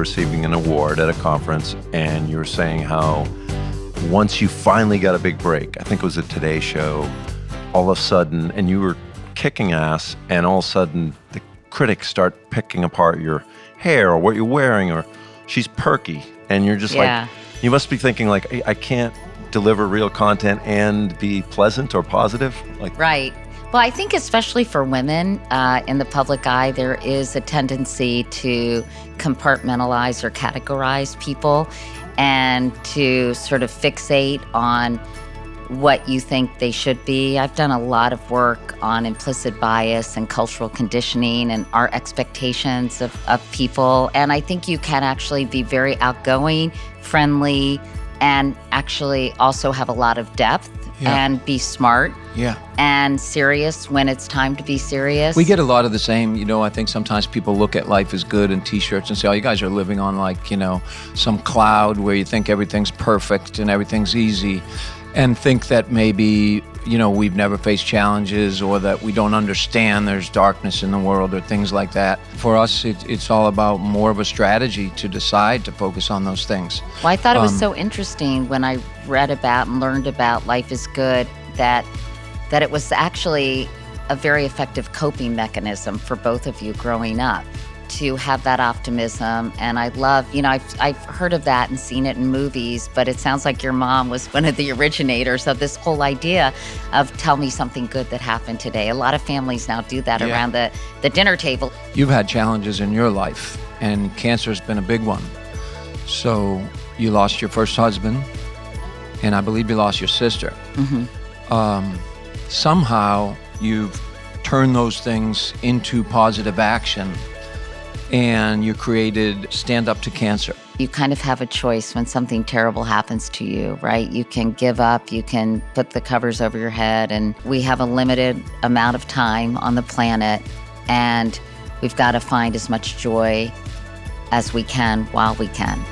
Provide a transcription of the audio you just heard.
receiving an award at a conference, and you were saying how once you finally got a big break, I think it was a Today Show, all of a sudden, and you were kicking ass, and all of a sudden the critics start picking apart your hair or what you're wearing, or she's perky, and you're just like, you must be thinking like, I can't deliver real content and be pleasant or positive. Like, right. Well, I think especially for women in the public eye, there is a tendency to compartmentalize or categorize people and to sort of fixate on what you think they should be. I've done a lot of work on implicit bias and cultural conditioning and our expectations of people. And I think you can actually be very outgoing, friendly, and actually also have a lot of depth and be smart and serious when it's time to be serious. We get a lot of the same, I think sometimes people look at life as good in t-shirts and say, oh, you guys are living on like, some cloud where you think everything's perfect and everything's easy, and think that maybe, we've never faced challenges or that we don't understand there's darkness in the world or things like that. For us, it's all about more of a strategy to decide to focus on those things. Well, I thought it was so interesting when I read about and learned about Life is Good that it was actually a very effective coping mechanism for both of you growing up, to have that optimism. And I love, I've heard of that and seen it in movies, but it sounds like your mom was one of the originators of this whole idea of tell me something good that happened today. A lot of families now do that around the dinner table. You've had challenges in your life, and cancer's been a big one. So you lost your first husband, and I believe you lost your sister. Somehow you've turned those things into positive action, and you created Stand Up to Cancer. You kind of have a choice when something terrible happens to you, right? You can give up, you can put the covers over your head, and we have a limited amount of time on the planet, and we've got to find as much joy as we can while we can.